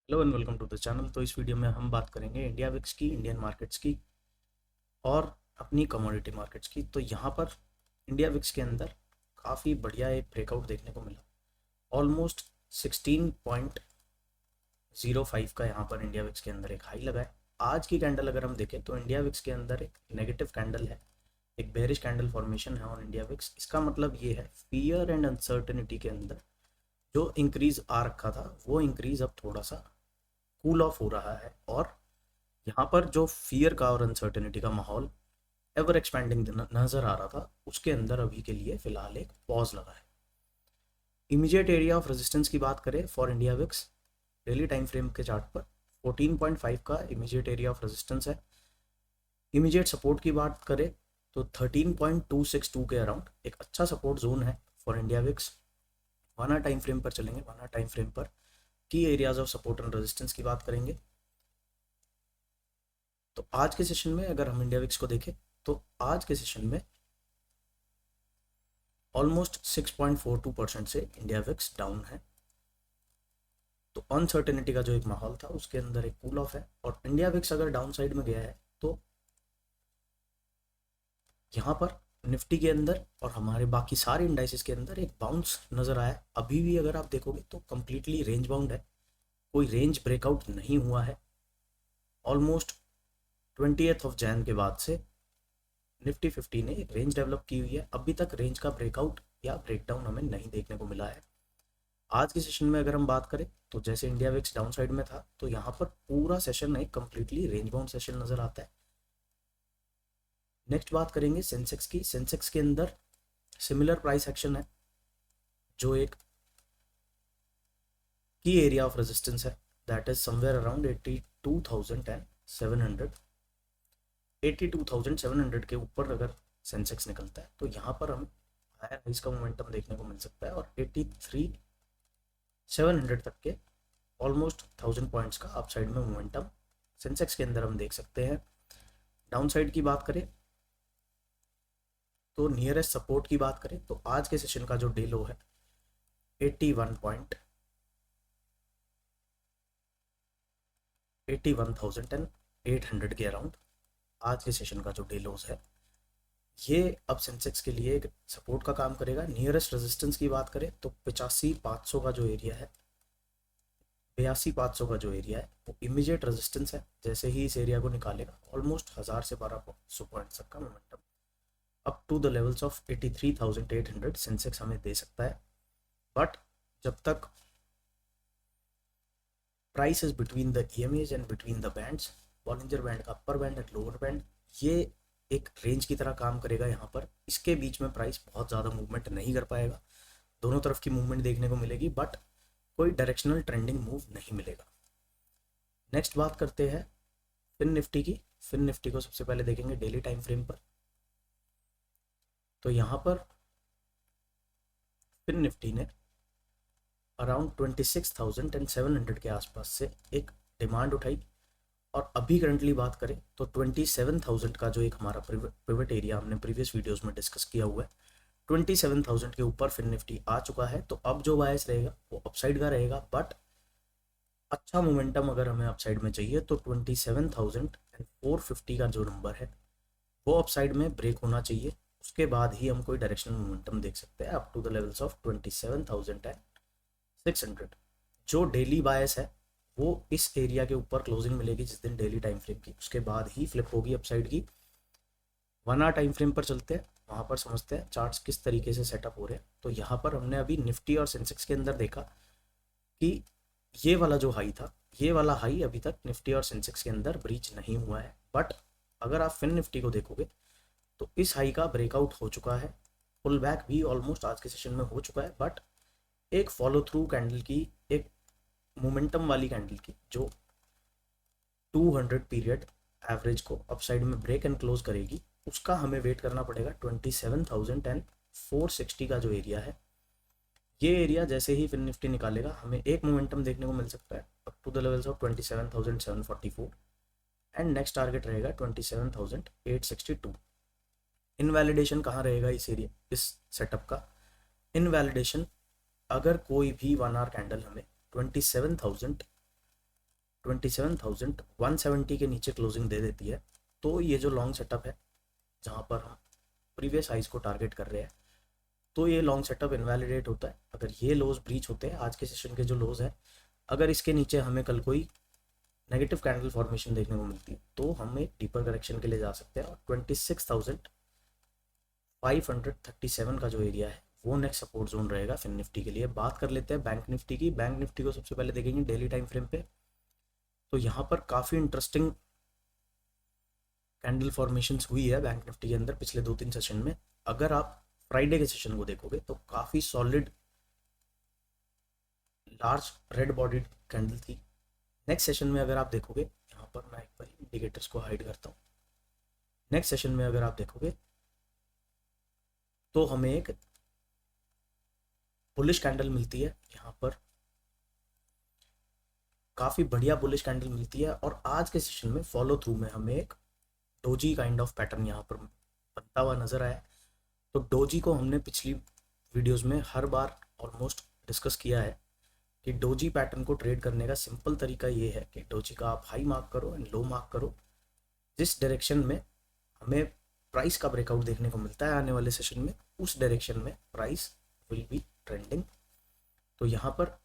Hello and welcome to the channel. तो इस video में हम बात करेंगे इंडिया विक्स की, इंडियन मार्केट्स की और अपनी कमोडिटी मार्केट्स की। तो यहाँ पर इंडिया विक्स के अंदर काफ़ी बढ़िया एक ब्रेकआउट देखने को मिला। ऑलमोस्ट 16.05 का यहाँ पर इंडिया विक्स के अंदर एक हाई लगा है। आज की कैंडल अगर हम देखें तो इंडिया विक्स के अंदर एक नेगेटिव कैंडल है, एक बेरिश कैंडल फॉर्मेशन है ऑन इंडिया विक्स। इसका मतलब ये है फियर एंड अनसर्टेनिटी के अंदर जो इंक्रीज आ रखा था वो इंक्रीज अब थोड़ा सा कूल ऑफ हो रहा है, और यहाँ पर जो फियर का और अनसर्टेनिटी का माहौल एवर एक्सपेंडिंग नजर आ रहा था उसके अंदर अभी के लिए फिलहाल एक पॉज लगा है। इमीडिएट एरिया ऑफ रेजिस्टेंस की बात करें for India VIX daily time frame के चार्ट पर 14.5 का इमीडिएट एरिया ऑफ रेजिस्टेंस है। इमीडिएट सपोर्ट की बात करें तो 13.262 के अराउंड एक अच्छा सपोर्ट जोन है for India VIX. 1 hour time frame पर चलेंगे। 1 आवर टाइम फ्रेम पर की areas of support and resistance की बात करेंगे। तो आज के सेशन में अगर हम इंडिया विक्स को देखें तो आज के सेशन में ऑलमोस्ट 6.42% से इंडिया विक्स डाउन है। तो अनसर्टेनिटी का जो एक माहौल था उसके अंदर एक कूल ऑफ है, और इंडिया विक्स अगर डाउन साइड में गया है तो यहाँ पर निफ्टी के अंदर और हमारे बाकी सारे इंडाइसेस के अंदर एक बाउंस नजर आया। अभी भी अगर आप देखोगे तो कंप्लीटली रेंज बाउंड है, कोई रेंज ब्रेकआउट नहीं हुआ है। ऑलमोस्ट 20 जैन के बाद से निफ्टी 50 ने एक रेंज डेवलप की हुई है। अभी तक रेंज का ब्रेकआउट या ब्रेकडाउन हमें नहीं देखने को मिला है। आज के सेशन में अगर हम बात करें तो जैसे इंडिया विक्स डाउन साइड में था तो यहाँ पर पूरा सेशन एक कंप्लीटली रेंज बाउंड सेशन नजर आता है। नेक्स्ट बात करेंगे सेंसेक्स की। सेंसेक्स के अंदर सिमिलर प्राइस एक्शन है, जो एक की एरिया ऑफ रेजिस्टेंस है दैट इज समवेयर अराउंड 82,700। 82,700 के ऊपर अगर सेंसेक्स निकलता है तो यहाँ पर हम हायर हाइज का मोमेंटम देखने को मिल सकता है, और 83,700 तक के ऑलमोस्ट 1000 पॉइंट्स का अपसाइड में मोमेंटम सेंसेक्स के अंदर हम देख सकते हैं। डाउन साइड की बात करें तो नियरेस्ट सपोर्ट की बात करें तो आज के सेशन का जो डे लो है 81,800 के अराउंड आज के सेशन का जो डे लोज है, ये अब सेंसेक्स के लिए एक सपोर्ट का काम करेगा। नियरेस्ट रेजिस्टेंस की बात करें तो 85,500 का जो एरिया है, 82,500 का जो एरिया है वो इमीडिएट रेजिस्टेंस है। जैसे ही इस एरिया को निकालेगा ऑलमोस्ट 1000 से 1200 पॉइंट्स तक का momentum up to the levels of 83,800 Sensex हमें दे सकता है। बट जब तक price is between the EMAs and between the bands, Bollinger band का upper band and lower band, ये एक रेंज की तरह काम करेगा। यहाँ पर इसके बीच में प्राइस बहुत ज़्यादा मूवमेंट नहीं कर पाएगा। दोनों तरफ की मूवमेंट देखने को मिलेगी बट कोई डायरेक्शनल ट्रेंडिंग मूव नहीं मिलेगा। नेक्स्ट बात करते हैं फिन निफ्टी की। फिन निफ्टी को सबसे पहले देखेंगे डेली टाइम फ्रेम पर। तो यहाँ पर फिन निफ्टी ने अराउंड 26,700 के आसपास से एक डिमांड उठाई, और अभी करंटली बात करें तो 27,000 का जो एक हमारा पिवट एरिया हमने प्रीवियस वीडियोस में डिस्कस किया हुआ है, 27,000 के ऊपर फिन निफ्टी आ चुका है। तो अब जो बायस रहेगा वो अपसाइड का रहेगा, बट अच्छा मोमेंटम अगर हमें अपसाइड में चाहिए तो 27,450 का जो नंबर है वो अपसाइड में ब्रेक होना चाहिए। उसके बाद ही हम कोई डायरेक्शनल मोमेंटम देख सकते हैं up to the levels of 27,600। जो डेली बायस है वो इस एरिया के ऊपर क्लोजिंग मिलेगी जिस दिन डेली टाइम फ्रेम की, उसके बाद ही फ्लिप होगी अपसाइड की। 1 आवर टाइम फ्रेम पर चलते हैं, वहाँ पर समझते हैं चार्ट्स किस तरीके से सेटअप हो रहे हैं। तो यहाँ पर हमने अभी निफ्टी और सेंसेक्स के अंदर देखा कि ये वाला जो हाई था, ये वाला हाई अभी तक निफ्टी और सेंसेक्स के अंदर ब्रीच नहीं हुआ है। बट अगर आप फिन निफ्टी को देखोगे तो इस हाई का ब्रेकआउट हो चुका है, पुल बैक भी ऑलमोस्ट आज के सेशन में हो चुका है, बट एक फॉलो थ्रू कैंडल की, एक मोमेंटम वाली कैंडल की जो 200 पीरियड एवरेज को अपसाइड में ब्रेक एंड क्लोज करेगी, उसका हमें वेट करना पड़ेगा। 27,460 का जो एरिया है, ये एरिया जैसे ही फिन निफ्टी निकालेगा हमें एक मोमेंटम देखने को मिल सकता है up to the levels of 27,744, and next target रहेगा 27,862। इनवैलिडेशन कहाँ रहेगा इस एरिया, इस सेटअप का इनवैलिडेशन अगर कोई भी 1 आवर कैंडल हमें 27,000 27,170 के नीचे क्लोजिंग दे देती है तो ये जो लॉन्ग सेटअप है जहाँ पर हम प्रीवियस हाइज को टारगेट कर रहे हैं, तो ये लॉन्ग सेटअप इनवैलिडेट होता है। अगर ये लोज ब्रीच होते हैं, आज के सेशन के जो लोज है, अगर इसके नीचे हमें कल कोई नेगेटिव कैंडल फॉर्मेशन देखने को मिलती है तो हम एक डीपर करेक्शन के लिए जा सकते हैं। और 26,537 का जो एरिया है वो नेक्स्ट सपोर्ट जोन रहेगा फिन निफ्टी के लिए। बात कर लेते हैं बैंक निफ्टी की। बैंक निफ्टी को सबसे पहले देखेंगे डेली टाइम फ्रेम पे। तो यहाँ पर काफ़ी इंटरेस्टिंग कैंडल फॉर्मेशंस हुई है बैंक निफ्टी के अंदर पिछले 2-3 सेशन में। अगर आप फ्राइडे के सेशन को देखोगे तो काफ़ी solid large red bodied candle थी। नेक्स्ट सेशन में अगर आप देखोगे, यहाँ पर मैं एक बार इंडिकेटर्स को हाइड करता हूँ। नेक्स्ट सेशन में अगर आप देखोगे तो हमें एक बुलिश कैंडल मिलती है, यहाँ पर काफ़ी बढ़िया बुलिश कैंडल मिलती है। और आज के सेशन में फॉलो थ्रू में हमें एक डोजी काइंड ऑफ पैटर्न यहाँ पर बनता हुआ नजर आया। तो डोजी को हमने पिछली वीडियोस में हर बार ऑलमोस्ट डिस्कस किया है कि डोजी पैटर्न को ट्रेड करने का सिंपल तरीका ये है कि डोजी का आप हाई मार्क करो एंड लो मार्क करो। जिस डायरेक्शन में हमें प्राइस का ब्रेकआउट देखने को मिलता है आने वाले सेशन में, उस डायरेक्शन में प्राइस विल बी ट्रेंडिंग। तो यहाँ पर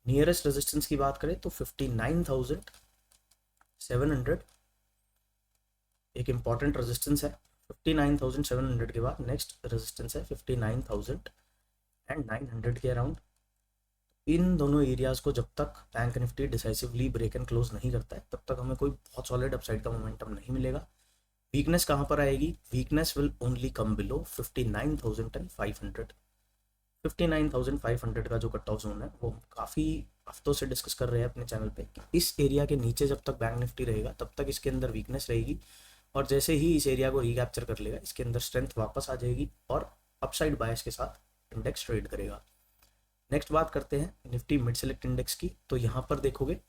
नियरेस्ट रेजिस्टेंस की बात करें तो 59,700 एक इम्पॉर्टेंट रेजिस्टेंस है। 59,700 के बाद नेक्स्ट रेजिस्टेंस है 59,900 के अराउंड। इन दोनों एरियाज को जब तक Bank Nifty decisively break and close नहीं करता है तब तक हमें कोई बहुत सॉलिड अपसाइड का मोमेंटम नहीं मिलेगा। वीकनेस कहाँ पर आएगी? Weakness will only come below 59,500। 59,500 का जो कट ऑफ जोन है वो काफ़ी हफ्तों से डिस्कस कर रहे हैं अपने चैनल पे कि इस एरिया के नीचे जब तक बैंक निफ्टी रहेगा तब तक इसके अंदर वीकनेस रहेगी, और जैसे ही इस एरिया को रिकैप्चर कर लेगा इसके अंदर स्ट्रेंथ वापस आ जाएगी और अपसाइड बायस के साथ इंडेक्स ट्रेड करेगा। नेक्स्ट बात करते हैं निफ्टी मिड सेलेक्ट इंडेक्स की। तो यहाँ पर देखोगे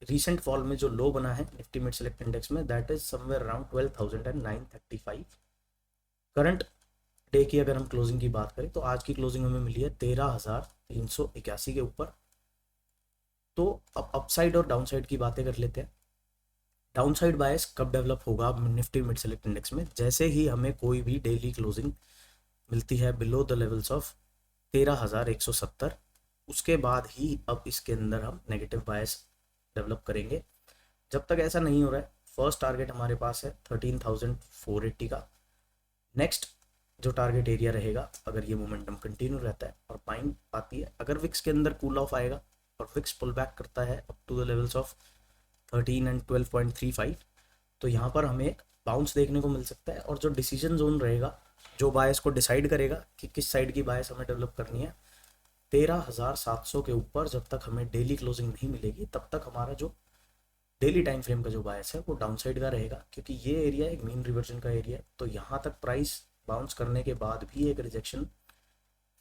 रीसेंट फॉल में जो लो बना है निफ्टी मिड सेलेक्ट इंडेक्स में, that is somewhere around 12,935। Current day की अगर हम क्लोजिंग की बात करें तो आज की क्लोजिंग हमें मिली है 13,381 के ऊपर। तो अब अपसाइड और डाउनसाइड की बातें कर लेते हैं। डाउनसाइड बायस कब डेवलप होगा निफ्टी मिड सेलेक्ट इंडेक्स में? जैसे ही हमें कोई भी डेली क्लोजिंग मिलती है बिलो द लेवल्स ऑफ 13,170, उसके बाद ही अब इसके अंदर हम नेगेटिव बायस डेवलप करेंगे। जब तक ऐसा नहीं हो रहा है, फर्स्ट टारगेट हमारे पास है 13,480 का। नेक्स्ट जो टारगेट एरिया रहेगा, अगर ये मोमेंटम कंटिन्यू रहता है और बाइंग आती है, अगर विक्स के अंदर कूल ऑफ आएगा और विक्स पुल बैक करता है up to the levels of 13 and 12.35, तो यहाँ पर हमें एक बाउंस देखने को मिल सकता है। और जो डिसीजन जोन रहेगा, जो बायस को डिसाइड करेगा कि किस साइड की बायस हमें डेवलप करनी है, 13,700 के ऊपर जब तक हमें डेली क्लोजिंग नहीं मिलेगी तब तक हमारा जो डेली टाइम फ्रेम का जो बायस है वो डाउनसाइड का रहेगा, क्योंकि ये एरिया एक मीन रिवर्जन का एरिया है। तो यहाँ तक प्राइस बाउंस करने के बाद भी एक रिजेक्शन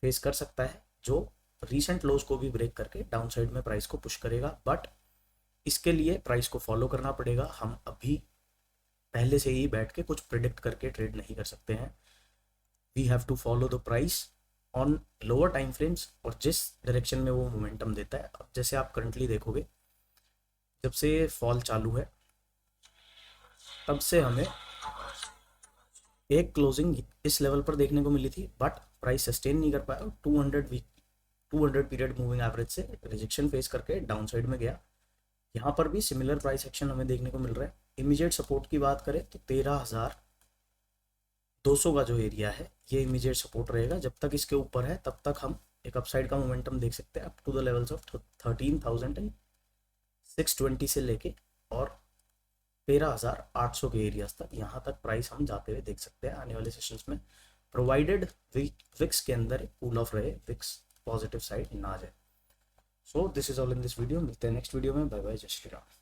फेस कर सकता है जो रीसेंट लोज को भी ब्रेक करके डाउनसाइड में प्राइस को पुश करेगा। बट इसके लिए प्राइस को फॉलो करना पड़ेगा। हम अभी पहले से ही बैठ के कुछ प्रिडिक्ट करके ट्रेड नहीं कर सकते हैं। We have to follow the price on lower time frames और जिस डायरेक्शन में वो मोमेंटम देता है। अब जैसे आप करंटली देखोगे, जब से फॉल चालू है तब से हमें एक क्लोजिंग इस लेवल पर देखने को मिली थी, बट प्राइस सस्टेन नहीं कर पाया। 200 पीरियड मूविंग एवरेज से रिजेक्शन फेस करके डाउनसाइड में गया। यहाँ पर भी सिमिलर प्राइस एक्शन हमें देखने को मिल रहा है। इमीडिएट सपोर्ट की बात करें तो 13,200 का जो एरिया है ये इमीडिएट सपोर्ट रहेगा। जब तक इसके ऊपर है तब तक हम एक अपसाइड का मोमेंटम देख सकते हैं up to the levels of 13,620 से लेके और 13,800 के एरियाज तक। यहाँ तक प्राइस हम जाते हुए देख सकते हैं आने वाले सेशंस में, प्रोवाइडेड विक्स के अंदर कूल ऑफ रहे, विक्स पॉजिटिव साइड ना जाए। So this is all in this video. मिलते हैं नेक्स्ट वीडियो में। बाय बाय, जय श्री राम।